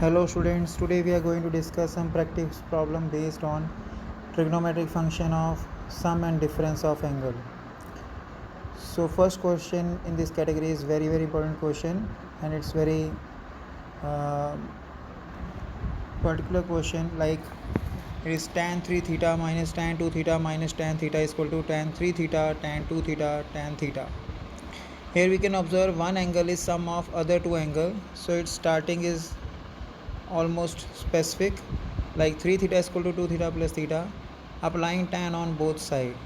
Hello students, today we are going to discuss some practice problem based on trigonometric function of sum and difference of angle. So first question in this category is very important question, and it's very particular question, like it is tan 3 theta minus tan 2 theta minus tan theta is equal to tan 3 theta, tan 2 theta, tan theta. Here we can observe one angle is sum of other two angle, so its starting is almost specific, like 3 theta is equal to 2 theta plus theta, applying tan on both sides.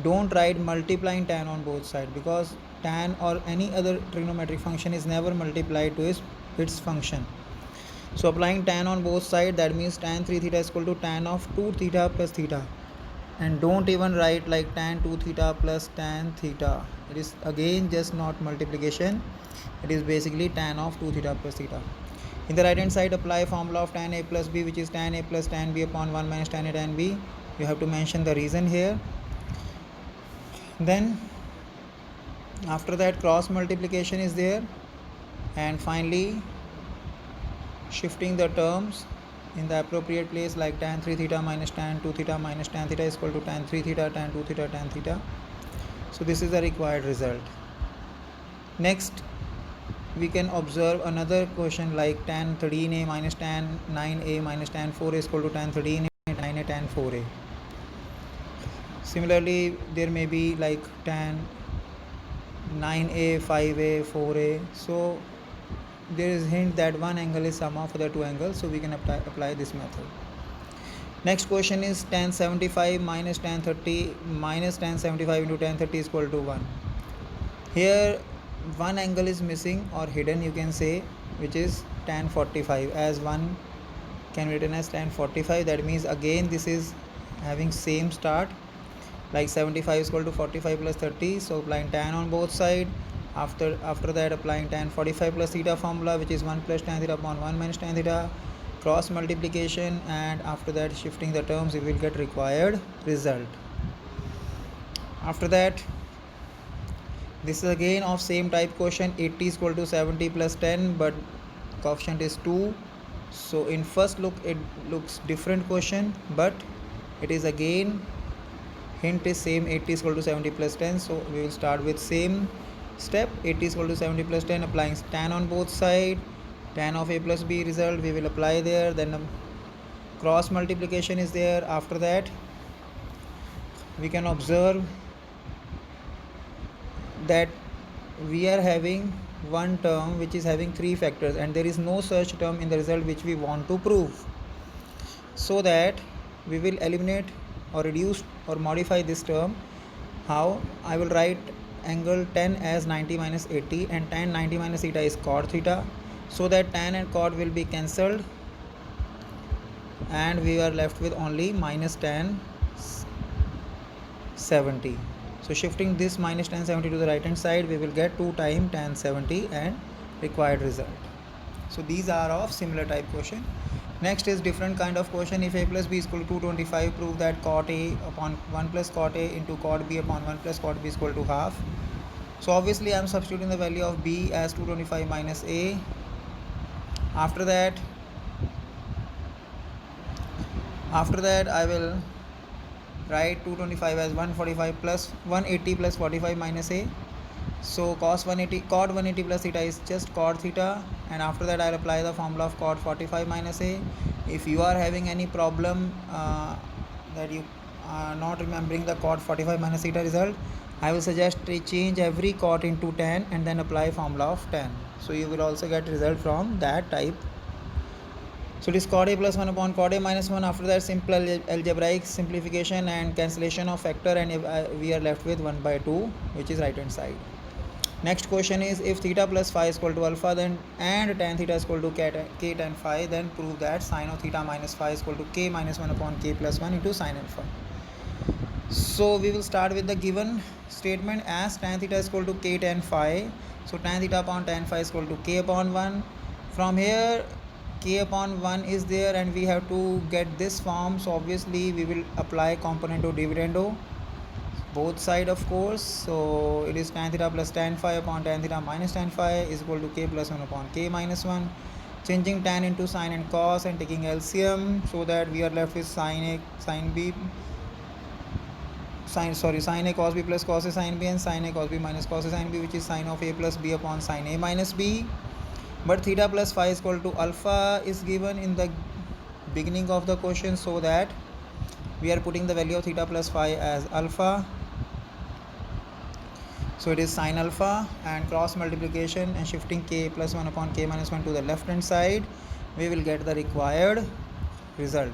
Don't write multiplying tan on both sides, because tan or any other trigonometric function is never multiplied to its function. So applying tan on both sides, that means tan 3 theta is equal to tan of 2 theta plus theta. And don't even write like tan 2 theta plus tan theta. It is again just not multiplication. It is basically tan of 2 theta plus theta. In the right hand side, apply formula of tan a plus b, which is tan a plus tan b upon 1 minus tan a tan b. You have to mention the reason here. Then after that, cross multiplication is there, and finally shifting the terms in the appropriate place, like tan 3 theta minus tan 2 theta minus tan theta is equal to tan 3 theta, tan 2 theta, tan theta. So this is the required result. Next, we can observe another question, like tan 13a minus tan 9a minus tan 4a is equal to tan 13a, 9a, tan 4a. Similarly, there may be like tan 9a, 5a, 4a. So there is hint that one angle is sum of the two angles, so we can apply this method. Next question is tan 75 minus tan 30 minus tan 75 into tan 30 is equal to 1. Here one angle is missing or hidden, you can say, which is tan 45, as one can be written as tan 45. That means again this is having same start, like 75 is equal to 45 plus 30, so applying tan on both sides. After that, applying tan 45 plus theta formula, which is 1 plus tan theta upon 1 minus tan theta, cross multiplication, and after that shifting the terms, you will get required result. After that, this is again of same type question. 80 is equal to 70 plus 10, but coefficient is 2. So in first look it looks different question, but it is again hint is same. 80 is equal to 70 plus 10, so we will start with same step. 80 is equal to 70 plus 10, applying tan on both sides. Tan of a plus b result we will apply there. Then cross multiplication is there. After that, we can observe that we are having one term which is having three factors, and there is no such term in the result which we want to prove. So that we will eliminate or reduce or modify this term. How? I will write angle 10 as 90 minus 80, and tan 90 minus theta is cot theta, so that tan and cot will be cancelled, and we are left with only minus tan 70. So shifting this minus tan 70 to the right hand side, we will get 2 times tan 70 and required result. So these are of similar type question. Next is different kind of question. If a plus b is equal to 225, prove that cot a upon 1 plus cot a into cot b upon 1 plus cot b is equal to half. So obviously I am substituting the value of b as 225 minus a. After that I will write 225 as 145 plus 180 plus 45 minus a. So cot 180 plus theta is just cot theta, and after that I will apply the formula of cot 45 minus a. If you are having any problem that you are not remembering the cot 45 minus theta result, I will suggest to change every cot into tan and then apply formula of tan. So you will also get result from that type. So it is cot a plus 1 upon cot a minus 1. After that, simple algebraic simplification and cancellation of factor, and we are left with 1 by 2, which is right hand side. Next question is, if theta plus phi is equal to alpha, then and tan theta is equal to k tan phi, then prove that sine of theta minus phi is equal to k minus 1 upon k plus 1 into sine alpha. So we will start with the given statement as tan theta is equal to k tan phi. So tan theta upon tan phi is equal to k upon 1. From here, k upon 1 is there, and we have to get this form. So obviously we will apply componendo dividendo both side, of course. So it is tan theta plus tan phi upon tan theta minus tan phi is equal to k plus 1 upon k minus 1. changing tan into sine and cos and taking LCM, so that we are left with sine A, sine B, sine A cos B plus cos A sine B, and sine A cos B minus cos A sine B, which is sine of A plus B upon sine A minus B. But theta plus phi is equal to alpha is given in the beginning of the question, so that we are putting the value of theta plus phi as alpha. So it is sine alpha, and cross multiplication and shifting k plus 1 upon k minus 1 to the left hand side, we will get the required result.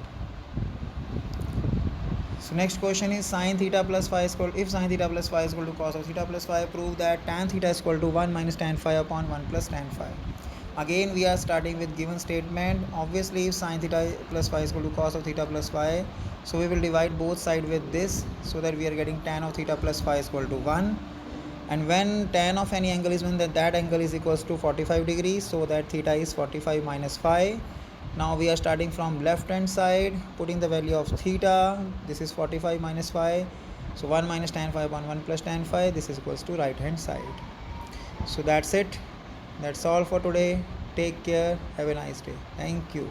So next question is sine theta plus phi is equal, if sine theta plus phi is equal to cos of theta plus phi, prove that tan theta is equal to 1 minus tan phi upon 1 plus tan phi. Again we are starting with given statement. Obviously if sine theta plus phi is equal to cos of theta plus phi, so we will divide both sides with this, so that we are getting tan of theta plus phi is equal to 1. And when tan of any angle is given, then that angle is equals to 45 degrees, so that theta is 45 minus phi. Now we are starting from left hand side, putting the value of theta. This is 45 minus phi, so 1 minus tan phi upon 1 plus tan phi, this is equals to right hand side. So that's it, that's all for today. Take care, have a nice day. Thank you.